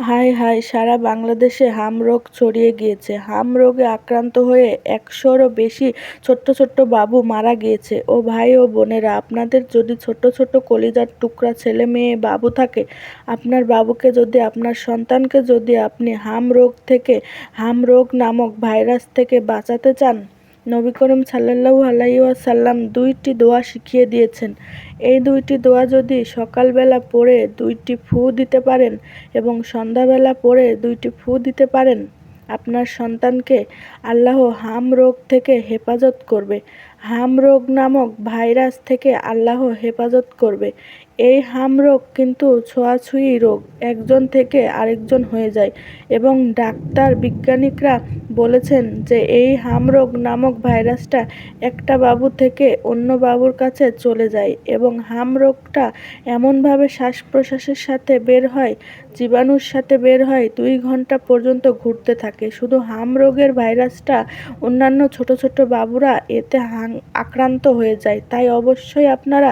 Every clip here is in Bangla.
হায় হায়, সারা বাংলাদেশে হাম রোগ ছড়িয়ে গিয়েছে। হাম রোগে আক্রান্ত হয়ে ১০০-রও বেশি ছোট্ট ছোট্ট বাবু মারা গিয়েছে। ও ভাই ও বোনেরা, আপনাদের যদি ছোট ছোট কলিজার টুকরা ছেলে মেয়ে বাবু থাকে, আপনার বাবুকে যদি, আপনার সন্তানকে যদি আপনি হাম রোগ থেকে, হাম রোগ নামক ভাইরাস থেকে বাঁচাতে চান, নবী করিম সাল্লাল্লাহু আলাইহি ওয়াসাল্লাম ২টি দোয়া শিখিয়ে দিয়েছেন। এই ২টি দোয়া যদি সকালবেলা পড়ে ২টি ফু দিতে পারেন এবং সন্ধ্যাবেলা পড়ে ২টি ফু দিতে পারেন, আপনার সন্তানকে আল্লাহ হাম রোগ থেকে হেফাজত করবে। হাম রোগ নামক ভাইরাস থেকে আল্লাহ হেফাজত করবে। এই হাম রোগ কিন্তু ছোঁয়াছুঁয়ি রোগ, একজন থেকে আরেকজন হয়ে যায় এবং ডাক্তার বিজ্ঞানিকরা বলেছেন যে এই হাম রোগ নামক ভাইরাসটা একটা বাবু থেকে অন্য বাবুর কাছে চলে যায় এবং হাম রোগটা এমনভাবে শ্বাস প্রশ্বাসের সাথে বের হয়, জীবাণুর সাথে বের হয়, ২ ঘন্টা পর্যন্ত ঘুরতে থাকে। শুধু হাম রোগের ভাইরাসটা অন্যান্য ছোট ছোট বাবুরা এতে আক্রান্ত হয়ে যায়। তাই অবশ্যই আপনারা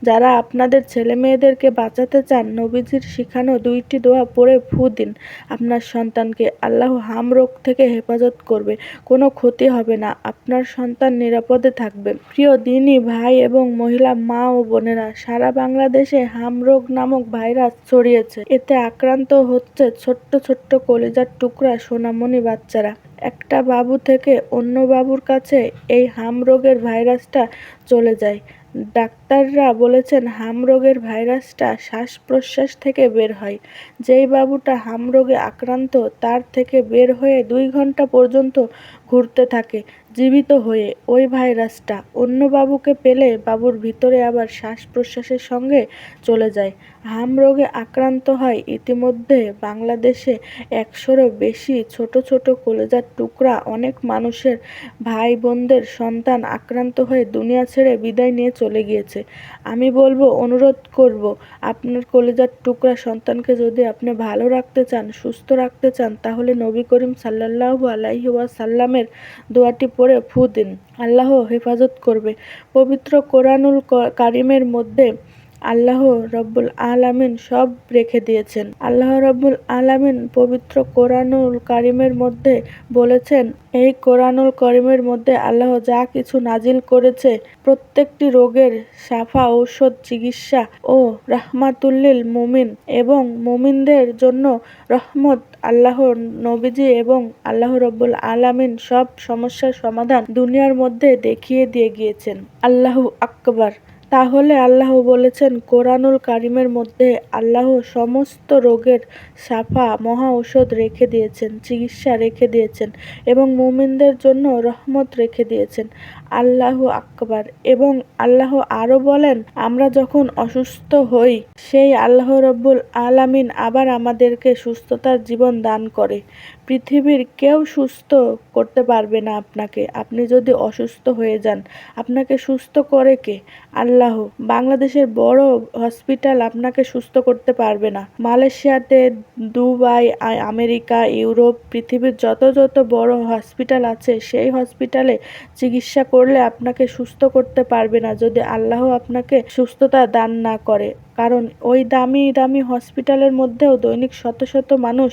যারা আপনাদের ছেলে মেয়েদেরকে বাঁচাতে চান, নবীজির শিখানো ২টি দোয়া পড়ে ফু দিন। আপনার সন্তানকে আল্লাহ হাম রোগ থেকে হেফাজত করবে, কোনো ক্ষতি হবে না, আপনার সন্তান নিরাপদে থাকবে। প্রিয় দিনী ভাই এবং মহিলা মা ও বোনেরা, সারা বাংলাদেশে হাম রোগ নামক ভাইরাস ছড়িয়েছে। এতে আক্রান্ত হচ্ছে ছোট্ট ছোট্ট কলিজার টুকরা সোনামণি বাচ্চারা। একটা বাবু থেকে অন্য বাবুর কাছে এই হাম রোগের ভাইরাসটা চলে যায়। ডাক্তাররা বলেছেন হাম রোগের ভাইরাসটা শ্বাস প্রশ্বাস থেকে বের হয়। যেই বাবুটা হাম রোগে আক্রান্ত, তার থেকে বের হয়ে ২ ঘন্টা পর্যন্ত ঘুরতে থাকে জীবিত হয়ে। ওই ভাইরাসটা অন্য বাবুকে পেলে বাবুর ভিতরে আবার শ্বাস প্রশ্বাসের সঙ্গে চলে যায়, হাম রোগে আক্রান্ত হয়। ইতিমধ্যে বাংলাদেশে ১০০-রও বেশি ছোট ছোট কলিজার টুকরা অনেক মানুষের ভাই বোনদের সন্তান আক্রান্ত হয়ে দুনিয়া ছেড়ে বিদায় নিয়ে চলে গিয়েছে। আমি বলবো, অনুরোধ করব, আপনার কলিজার টুকরা সন্তানকে যদি আপনি ভালো রাখতে চান, সুস্থ রাখতে চান, তাহলে নবী করিম সাল্লাল্লাহু আলাইহি ওয়াসাল্লামের দোয়াটি পড়ে ফু দিন, আল্লাহ হেফাজত করবে। পবিত্র কোরআনুল কারিমের মধ্যে আল্লাহ রব্বুল আলামিন সব রেখে দিয়েছেন। আল্লাহ রব্বুল আলামিন পবিত্র কোরআনুল কারিমের মধ্যে বলেছেন, এই কোরআনুল কারিমের মধ্যে আল্লাহ যা কিছু নাজিল করেছে, প্রত্যেকটি রোগের শাফা ঔষধ, চিকিৎসা ও রাহমাতুল্লিল মুমিন এবং মুমিনদের জন্য রহমত। আল্লাহ নবীজি এবং আল্লাহ রব্বুল আলামিন সব সমস্যার সমাধান দুনিয়ার মধ্যে দেখিয়ে দিয়ে গিয়েছেন। আল্লাহু আকবার। তাহলে আল্লাহ বলেছেন কোরআনুল কারিমের মধ্যে আল্লাহ সমস্ত রোগের শাফা, মহা ঔষধ রেখে দিয়েছেন, চিকিৎসা রেখে দিয়েছেন এবং মুমিনদের জন্য রহমত রেখে দিয়েছেন। আল্লাহু আকবার। এবং আল্লাহ আরও বলেন, আমরা যখন অসুস্থ হই, সেই আল্লাহ রব্বুল আলামিন আবার আমাদেরকে সুস্থতার জীবন দান করে। পৃথিবীর কেউ সুস্থ করতে পারবে না আপনাকে। আপনি যদি অসুস্থ হয়ে যান, আপনাকে সুস্থ করে কে? আল্লাহ। বাংলাদেশের বড় হসপিটাল আপনাকে সুস্থ করতে পারবে না। মালয়েশিয়াতে, দুবাই, আমেরিকা, ইউরোপ, পৃথিবীর যত যত বড় হসপিটাল আছে, সেই হসপিটালে চিকিৎসা করলে আপনাকে সুস্থ করতে পারবে না যদি আল্লাহ আপনাকে সুস্থতা দান না করে। কারণ ওই দামি দামি হসপিটালের মধ্যেও দৈনিক শত শত মানুষ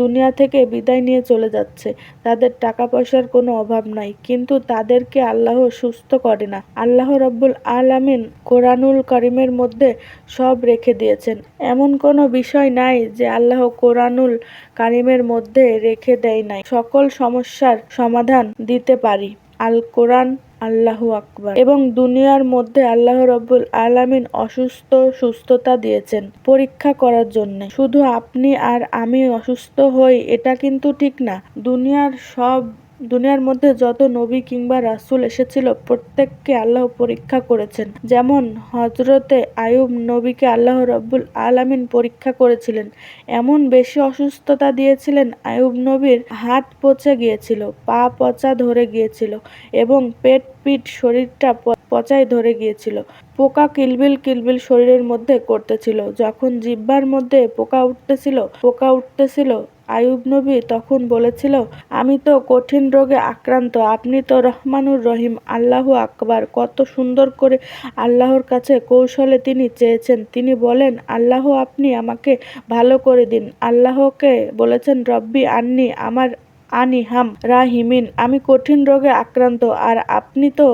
দুনিয়া থেকে বিদায় নিয়ে চলে যাচ্ছে। তাদের টাকা পয়সার কোনো অভাব নাই, কিন্তু তাদেরকে আল্লাহ সুস্থ করে না। আল্লাহ রব্বুল আলামিন কোরআনুল কারিমের মধ্যে সব রেখে দিয়েছেন। এমন কোনো বিষয় নাই যে আল্লাহ কোরআনুল কারিমের মধ্যে রেখে দেয় নাই। সকল সমস্যার সমাধান দিতে পারি। আল কোরআন। আল্লাহু আকবার। এবং দুনিয়ার মধ্যে আল্লাহ রব্বুল আলামিন অসুস্থ সুস্থতা দিয়েছেন পরীক্ষা করার জন্য। শুধু আপনি আর আমি অসুস্থ হই এটা কিন্তু ঠিক না। দুনিয়ার মধ্যে যত নবী কিংবা রাসূল এসেছিল, প্রত্যেককে আল্লাহ পরীক্ষা করেছেন। যেমন হযরতে আইয়ুব নবীকে আল্লাহ রব্বুল আলামিন পরীক্ষা করেছিলেন। এমন বেশি অসুস্থতা দিয়েছিলেন, আইয়ুব নবীর হাত পচে গিয়েছিল, পা পচা ধরে গিয়েছিল এবং পেট পিঠ শরীরটা পচায় ধরে গিয়েছিল। পোকা কিলবিল কিলবিল শরীরের মধ্যে করতেছিল। যখন জিহ্বার মধ্যে পোকা উঠতেছিল, আইয়ুব নবী তখন বলেছিল, আমি তো কঠিন রোগে আক্রান্ত, আপনি তো রহমানুর রহিম। আল্লাহু আকবার। কত সুন্দর করে আল্লাহর কাছে কৌশলে তিনি চেয়েছেন। তিনি বলেন, আল্লাহ আপনি আমাকে ভালো করে দিন। আল্লাহকে বলেছেন, রব্বি আন্নি, আমার আনি হাম রাহিমিন, আমি কঠিন রোগে আক্রান্ত আর আপনি তো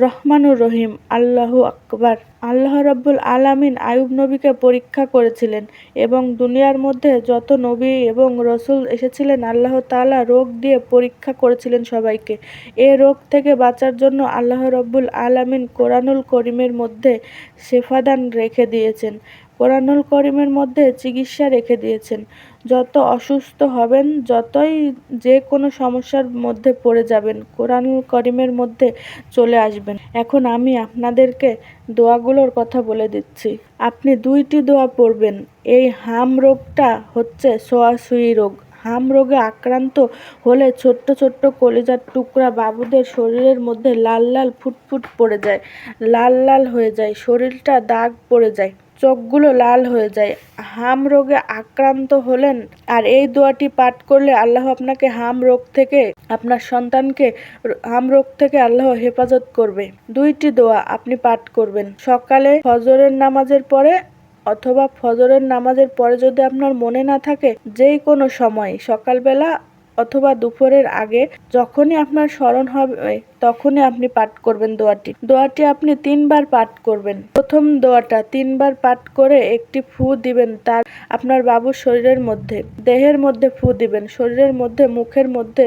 রহমানুর রহিম। আল্লাহু আকবার। আল্লাহ রাব্বুল আলামিন আইয়ুব নবীকে পরীক্ষা করেছিলেন এবং দুনিয়ার মধ্যে যত নবী এবং রসুল এসেছিলেন আল্লাহ তাআলা রোগ দিয়ে পরীক্ষা করেছিলেন সবাইকে। এ রোগ থেকে বাঁচার জন্য আল্লাহ রাব্বুল আলামিন কোরআনুল করিমের মধ্যে শেফাদান রেখে দিয়েছেন। কোরআনুল করিমের মধ্যে চিকিৎসা রেখে দিয়েছেন। যত অসুস্থ হবেন, যতই যে কোনো সমস্যার মধ্যে পড়ে যাবেন, কোরআনুল করিমের মধ্যে চলে আসবেন। এখন আমি আপনাদেরকে দোয়াগুলোর কথা বলে দিচ্ছি। আপনি 2টি দোয়া পড়বেন। এই হাম রোগটা হচ্ছে ছোঁয়াছুঁয়ি রোগ। হাম রোগে আক্রান্ত হলে ছোট্ট ছোট্ট কলিজার টুকরা বাবুদের শরীরের মধ্যে লাল লাল ফুটফুট পড়ে যায়, লাল লাল হয়ে যায়, শরীরটা দাগ পড়ে যায়, চোখগুলো লাল হয়ে যায়। হাম রোগে আক্রান্ত হলেন আর এই দোয়াটি পাঠ করলে আল্লাহ আপনাকে হাম রোগ থেকে, আপনার সন্তানকে হাম রোগ থেকে আল্লাহ হেফাজত করবে। 2টি দোয়া আপনি পাঠ করবেন সকালে ফজরের নামাজের পরে, অথবা ফজরের নামাজের পরে যদি আপনার মনে না থাকে, যেই কোনো সময়, সকালবেলা অথবা দুপুরের আগে, যখনই আপনার স্মরণ হবে তখনই আপনি পাঠ করবেন দোয়াটি আপনি 3বার পাঠ করবেন। প্রথম দোয়াটা 3বার পাঠ করে একটি ফু দিবেন আপনার বাবুর শরীরের মধ্যে, দেহের মধ্যে ফু দিবেন, শরীরের মধ্যে, মুখের মধ্যে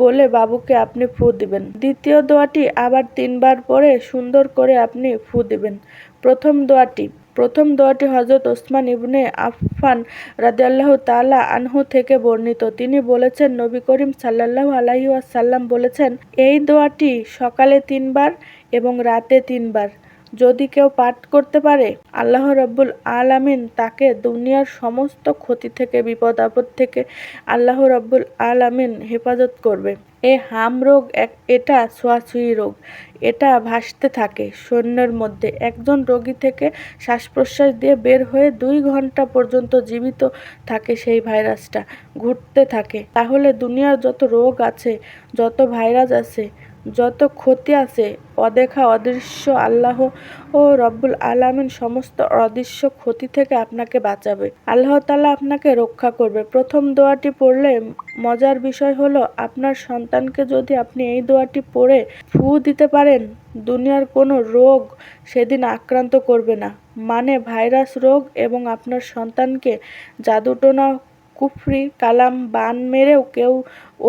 বলে বাবুকে আপনি ফু দিবেন। দ্বিতীয় দোয়াটি আবার 3বার পরে সুন্দর করে আপনি ফু দিবেন। প্রথম দোয়াটি হযরত ওসমান ইবনে আফফান রাদিয়াল্লাহু তাআলা আনহু থেকে বর্ণিত। তিনি বলেছেন, নবী করিম সাল্লাল্লাহু আলাইহি ওয়াসাল্লাম বলেছেন, এই দোয়াটি সকালে 3বার এবং রাতে 3বার যদি কেউ পাঠ করতে পারে, আল্লাহ রাব্বুল আলামিন তাকে দুনিয়ার সমস্ত ক্ষতি থেকে, বিপদ আপদ থেকে আল্লাহ রাব্বুল আলামিন হেফাজত করবে। এই হাম রোগ এটা ছোঁয়াছুঁয়ি রোগ। এটা ভাসতে থাকে শরীরের মধ্যে। একজন রোগী থেকে শ্বাস প্রশ্বাস দিয়ে বের হয়ে 2 ঘন্টা পর্যন্ত জীবিত থাকে সেই ভাইরাসটা, ঘুরতে থাকে। তাহলে দুনিয়ার যত রোগ আছে, যত ভাইরাস আছে, যত ক্ষতি আছে, অদেখা অদৃশ্য আল্লাহ ও রব্বুল আলামিন সমস্ত অদৃশ্য ক্ষতি থেকে আপনাকে বাঁচাবে। আল্লাহ তাআলা আপনাকে রক্ষা করবে। প্রথম দোয়াটি পড়লে মজার বিষয় হলো, আপনার সন্তানকে যদি আপনি এই দোয়াটি পড়ে ফু দিতে পারেন, দুনিয়ার কোনো রোগ সেদিন আক্রান্ত করবে না। মানে ভাইরাস রোগ, এবং আপনার সন্তানকে জাদুটোনা, কুফরি কালাম, বান মেরেও কেউ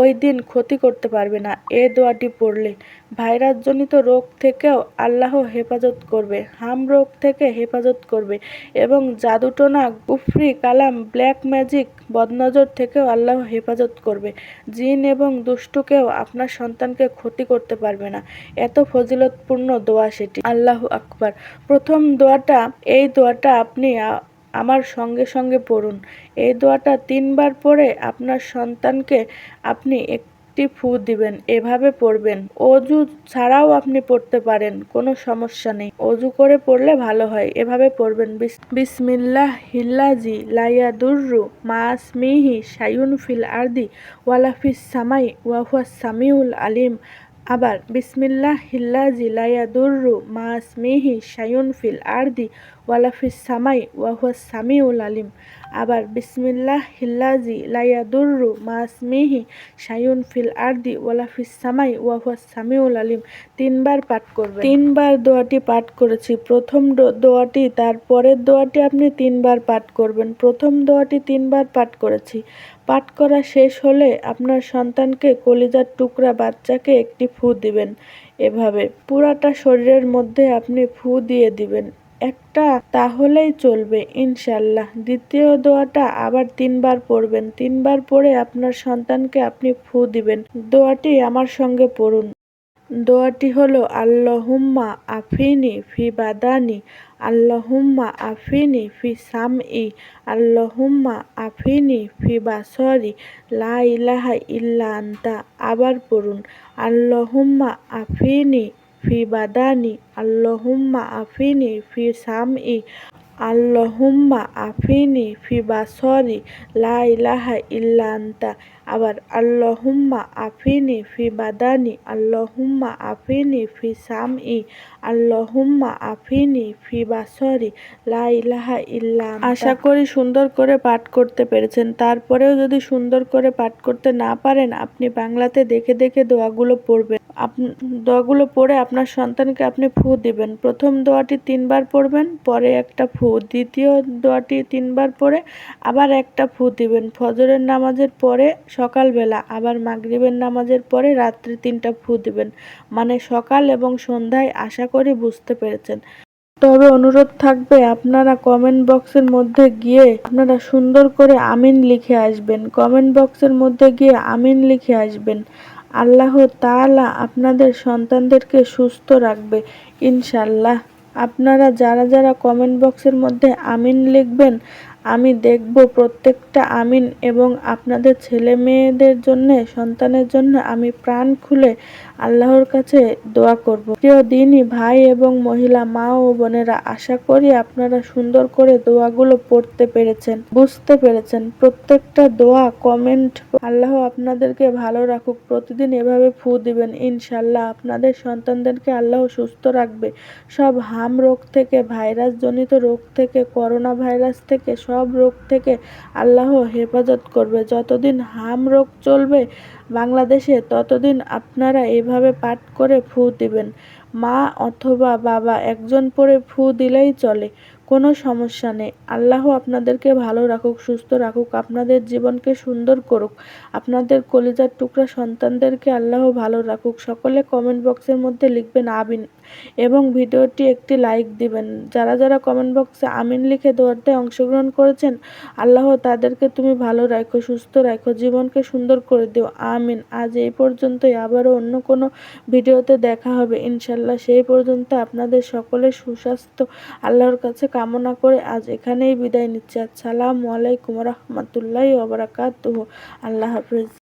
ওই দিন ক্ষতি করতে পারবে না। এ দোয়াটি পড়লে ভাইরাসজনিত রোগ থেকেও আল্লাহ হেফাজত করবে, হাম রোগ থেকে হেফাজত করবে, এবং জাদুটোনা, কুফরি কালাম, ব্ল্যাক ম্যাজিক, বদনজর থেকেও আল্লাহ হেফাজত করবে। জিন এবং দুষ্টকেও আপনার সন্তানকে ক্ষতি করতে পারবে না। এত ফজিলতপূর্ণ দোয়া সেটি। আল্লাহু আকবার। প্রথম দোয়াটা, এই দোয়াটা আপনি আমার সঙ্গে সঙ্গে পড়ুন। এই দোয়াটা 3বার পড়ে আপনার সন্তানকে আপনি একটি ফু দিবেন। এভাবে পড়বেন। অজু ছাড়াও আপনি পড়তে পারেন, কোনো সমস্যা নেই। অজু করে পড়লে ভালো হয়। এভাবে পড়বেন, বিসমিল্লাহিল্লাযী লা ইয়াদুররু মা ইসমিহি শাইউন ফিল আরদি ওয়ালা ফিস সামাই ওয়া হুয়াস সামিউল আলিম। আবার বিসমিল্লাহিল্লাযী লা ইয়াদুররু মা ইসমিহি শাইউন ফিল আরদি ওয়ালা ফিস সামাই ওয়া হুয়াস সামিউল আলিম। আবার বিসমিল্লাহিল্লাযী লা ইয়াদুররু মা ইসমিহি শাইউন ফিল আরদি ওয়ালা ফিস সামাই ওয়া হুয়াস সামিউল আলিম। 3বার পাঠ করবেন। 3বার দোয়াটি পাঠ করেছি। প্রথম দোয়াটি, তারপরের দোয়াটি আপনি 3বার পাঠ করবেন। প্রথম দোয়াটি 3বার পাঠ করেছি। পাঠ করা শেষ হলে আপনার সন্তানকে, কলিজার টুকরা বাচ্চাকে একটি ফু দিবেন। এভাবে পুরাটা শরীরের মধ্যে আপনি ফু দিয়ে দিবেন একটা, তাহলেই চলবে ইনশাআল্লাহ। দ্বিতীয় দোয়াটা আবার 3বার পড়বেন। 3বার পড়ে আপনার সন্তানকে আপনি ফু দিবেন। দোয়াটি আমার সঙ্গে পড়ুন। দোয়াটি হলো, আল্লাহুম্মা আফিনি ফি বাদানি, আল্লাহুম্মা আফিনি ফি সামই, আল্লাহুম্মা আফিনি ফি বাসরি, লা ইলাহা ইল্লা আনতা। আবার পড়ুন, আল্লাহুম্মা আফিনি ফি বাদানি, আল্লাহুম্মা আফিনি ফি সামই, আল্লাহুম্মা আফিনি ফি বাসরি, লা ইলাহা ইল্লা আনতা। আবার আল্লাহুম্মা আফিনি ফি বাদানি, আল্লাহুম্মা আফিনি ফি সামই, আল্লাহুম্মা আফিনি ফি বাসরি, লা ইলাহা ইল্লা আনতা। আশা করি সুন্দর করে পাঠ করতে পেরেছেন। তারপরেও যদি সুন্দর করে পাঠ করতে না পারেন, আপনি বাংলাতে দেখে দেখে দোয়াগুলো পড়বেন। দোয়াগুলো পড়ে আপনার সন্তানকে আপনি ফু দিবেন। প্রথম দোয়াটি 3 বার পড়বেন, পরে একটা ফু। দ্বিতীয় দোয়াটি 3 বার পড়ে আবার একটা ফু দিবেন। ফজরের নামাজের পরে সকালবেলা, আবার মাগরিবের নামাজের পরে রাত্রে 3টা ফু দিবেন। মানে সকাল এবং সন্ধ্যায়। আশা করি বুঝতে পেরেছেন। তবে অনুরোধ থাকবে, আপনারা কমেন্ট বক্সের মধ্যে গিয়ে আপনারা সুন্দর করে আমিন লিখে আসবেন। কমেন্ট বক্সের মধ্যে গিয়ে আমিন লিখে আসবেন। আল্লাহ তাআলা আপনাদের সন্তানদেরকে সুস্থ রাখবে ইনশাআল্লাহ। আপনারা যারা যারা কমেন্ট বক্সের মধ্যে আমিন লিখবেন, আমি দেখব প্রত্যেকটা আমিন, এবং আপনাদের ছেলে মেয়েদের জন্যে, সন্তানের জন্য আমি প্রাণ খুলে আল্লাহর কাছে দোয়া করব। প্রিয় দিনই ভাই এবং মহিলা, মা ও বোনেরা, আশা করি আপনারা সুন্দর করে দোয়াগুলো পড়তে পেরেছেন, বুঝতে পেরেছেন। প্রত্যেকটা দোয়া কমেন্ট। আল্লাহ আপনাদেরকে ভালো রাখুক। প্রতিদিন এভাবে ফু দিবেন, ইনশাআল্লাহ আপনাদের সন্তানদেরকে আল্লাহ সুস্থ রাখবে। সব হাম রোগ থেকে, ভাইরাস জনিত রোগ থেকে, করোনা ভাইরাস থেকে, সব রোগ থেকে আল্লাহ হেফাজত করবে। যতদিন হাম রোগ চলবে বাংলাদেশে, ততদিন আপনারা এভাবে পাঠ করে ফু দিবেন। মা অথবা বাবা একজন পরে ফু দিলেই চলে, কোনো সমস্যা নেই। আল্লাহ আপনাদেরকে ভালো রাখুক, সুস্থ রাখুক, আপনাদের জীবনকে সুন্দর করুক। আপনাদের কলিজার টুকরা সন্তানদেরকে আল্লাহ ভালো রাখুক। সকলে কমেন্ট বক্সের মধ্যে লিখবেন আমিন, এবং ভিডিওটি একটি লাইক দিবেন। যারা যারা কমেন্ট বক্সে আমিন লিখে দোয়াতে অংশগ্রহণ করেছেন, আল্লাহ তাদেরকে তুমি ভালো রাখো, সুস্থ রাখো, জীবনকে সুন্দর করে দিও, আমিন। আজ এই পর্যন্তই। আবারও অন্য কোনো ভিডিওতে দেখা হবে ইনশাআল্লাহ। সেই পর্যন্ত আপনাদের সকলের সুস্বাস্থ্য আল্লাহর কাছে কামনা করে আজ এখানেই বিদায় নিচ্ছি। আসসালামু আলাইকুম রাহমাতুল্লাহি ওয়া বারাকাতুহু। আল্লাহ হাফেজ।